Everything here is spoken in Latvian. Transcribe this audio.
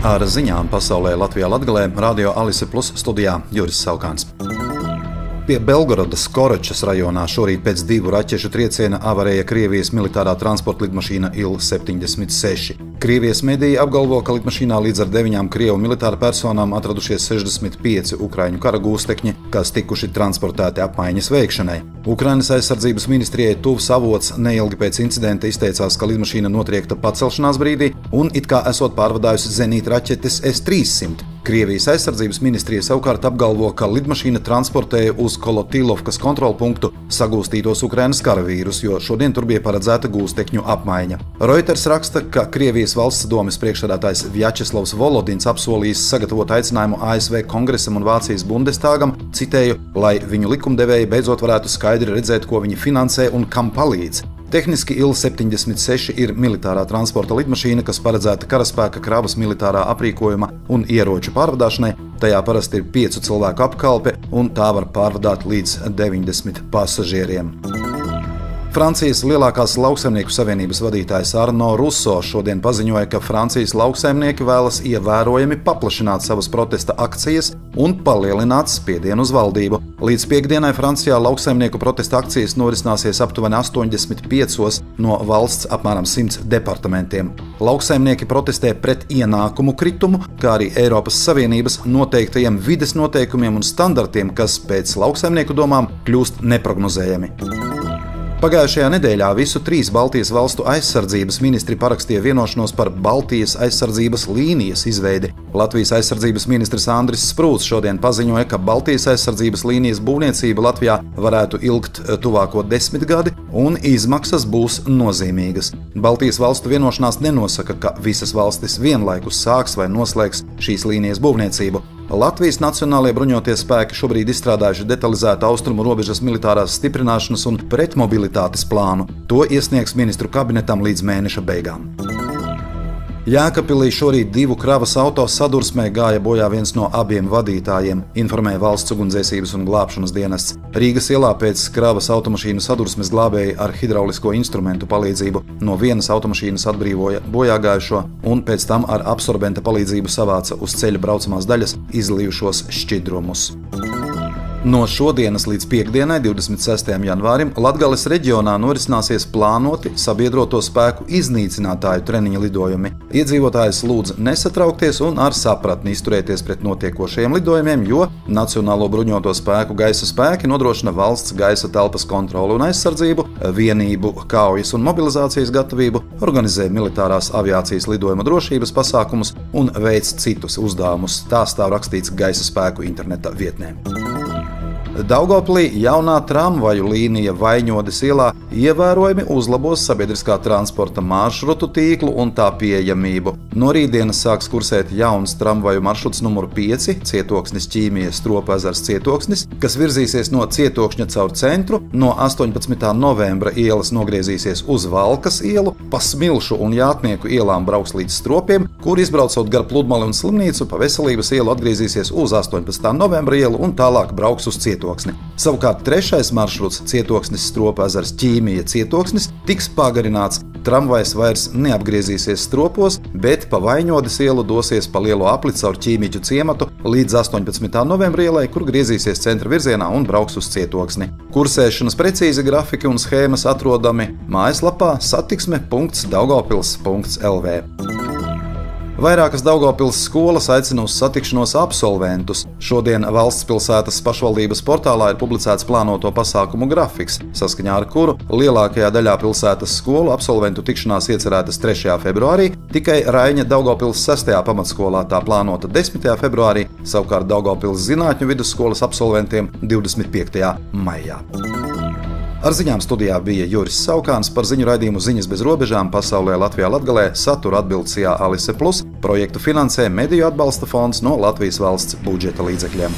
Ar ziņām pasaulē Latvijā Latgalē Radio Alise Plus studijā Juris Saukāns. Pie Belgorodas Koročas rajonā šorīt pēc 2 raķešu trieciena avarēja Krievijas militārā transporta lidmašīna Il-76. Krievijas mediji apgalvo, ka lidmašīnā līdz ar 9 krievu militāra personām atradušies 65 ukraiņu kara gūstekņi, kas tikuši transportēti apmaiņas veikšanai. Ukrainas aizsardzības ministrijai tuvs avots neilgi pēc incidenta izteicās, ka lidmašīna notriekta pacelšanās brīdī un it kā esot pārvadājusi zenīta raķetes S-300. Krievijas aizsardzības ministrija savukārt apgalvo, ka lidmašīna transportēja uz Kolotīlovkas kontrolpunktu sagūstītos Ukrainas karavīrus, jo šodien tur bija paredzēta gūstekņu apmaiņa. Reuters raksta, ka Krievijas valsts domes priekšsēdētājs Vjačeslavs Volodins apsolījis sagatavot aicinājumu ASV Kongresam un Vācijas Bundestāgam, citēju, lai viņu likumdevēji beidzot varētu skaidri redzēt, ko viņi finansē un kam palīdz. Tehniski Il-76 ir militārā transporta lidmašīna, kas paredzēta karaspēka kravas militārā aprīkojuma un ieroču pārvadāšanai. Tajā parasti ir 5 cilvēku apkalpe, un tā var pārvadāt līdz 90 pasažieriem. Francijas lielākās lauksaimnieku savienības vadītājs Arno Russo šodien paziņoja, ka Francijas lauksaimnieki vēlas ievērojami paplašināt savas protesta akcijas un palielināt spiedienu uz valdību. Līdz piekdienai Francijā lauksaimnieku protesta akcijas norisināsies aptuveni 85 no valsts apmēram 100 departamentiem. Lauksaimnieki protestē pret ienākumu kritumu, kā arī Eiropas Savienības noteiktajiem vides noteikumiem un standartiem, kas pēc lauksaimnieku domām kļūst neprognozējami. Pagājušajā nedēļā visu 3 Baltijas valstu aizsardzības ministri parakstīja vienošanos par Baltijas aizsardzības līnijas izveidi. Latvijas aizsardzības ministrs Andris Sprūts šodien paziņoja, ka Baltijas aizsardzības līnijas būvniecība Latvijā varētu ilgt tuvāko 10 gadi, un izmaksas būs nozīmīgas. Baltijas valstu vienošanās nenosaka, ka visas valstis vienlaikus sāks vai noslēgs šīs līnijas būvniecību. Latvijas Nacionālajie bruņotie spēki šobrīd izstrādājuši detalizētu austrumu robežas militārās stiprināšanas un pretmobilitātes plānu. To iesniegs ministru kabinetam līdz mēneša beigām. Jēkabpilī šorīt 2 kravas auto sadursmē gāja bojā viens no abiem vadītājiem, informēja Valsts ugunsdzēsības un glābšanas dienests. Rīgas ielā pēc kravas automašīnu sadursmes glābēji ar hidraulisko instrumentu palīdzību no vienas automašīnas atbrīvoja bojāgājušo un pēc tam ar absorbenta palīdzību savāca uz ceļa braucamās daļas izlijušos šķidrumus. No šodienas līdz piekdienai, 26. janvārim, Latgales reģionā norisināsies plānoti sabiedroto spēku iznīcinātāju treniņa lidojumi. Iedzīvotājus lūdz nesatraukties un ar sapratni izturēties pret notiekošajiem lidojumiem, jo Nacionālo bruņoto spēku gaisa spēki nodrošina valsts gaisa telpas kontroli un aizsardzību, vienību, kaujas un mobilizācijas gatavību, organizē militārās aviācijas lidojuma drošības pasākumus un veic citus uzdevumus. Tā stāv rakstīts gaisa spēku interneta vietnē. Daugavpilī jaunā tramvaju līnija Vaņodes ielā ievērojami uzlabos sabiedriskā transporta maršrutu tīklu un tā pieejamību. No rītdienas sāks kursēt jauns tramvaju maršruts numur 5 Cietoksnis Ķīmija Stropezers Cietoksnis, kas virzīsies no Cietokšņa caur centru, no 18. novembra ielas nogriezīsies uz Valkas ielu, pa Smilšu un Jātnieku ielām brauks līdz Stropiem, kur izbraucot gar Pludmali un Slimnīcu, pa Veselības ielu atgriezīsies uz 18. novembra ielu un tālāk brauks uz Cietoksni. Savukārt 3. maršruts Cietoksnis Stropezers Ķīmija Cietoksnis tiks pagarināts. Tramvajs vairs neapgriezīsies Stropos, bet pa Vaņodes ielu dosies pa lielo apli caur Ķīmiķu ciematu līdz 18. novembra ielai, kur griezīsies centra virzienā un brauks uz Cietoksni. Kursēšanas precīzi grafiki un schēmas atrodami mājaslapā satiksme.daugavpils.lv. Vairākas Daugavpils skolas aicina uz satikšanos absolventus. Šodien valsts pilsētas pašvaldības portālā ir publicēts plānoto pasākumu grafiks, saskaņā ar kuru lielākajā daļā pilsētas skolu absolventu tikšanās iecerētas 3. februārī, tikai Raiņa Daugavpils 6. pamatskolā tā plānota 10. februārī, savukārt Daugavpils zinātņu vidusskolas absolventiem 25. maijā. Ar ziņām studijā bija Juris Saukāns. Par ziņu raidījumu Ziņas bez robežām pasaulē Latvijā Latgalē satura atbildsījā Alise Plus. Projektu finansē Mediju atbalsta fonds no Latvijas valsts budžeta līdzekļiem.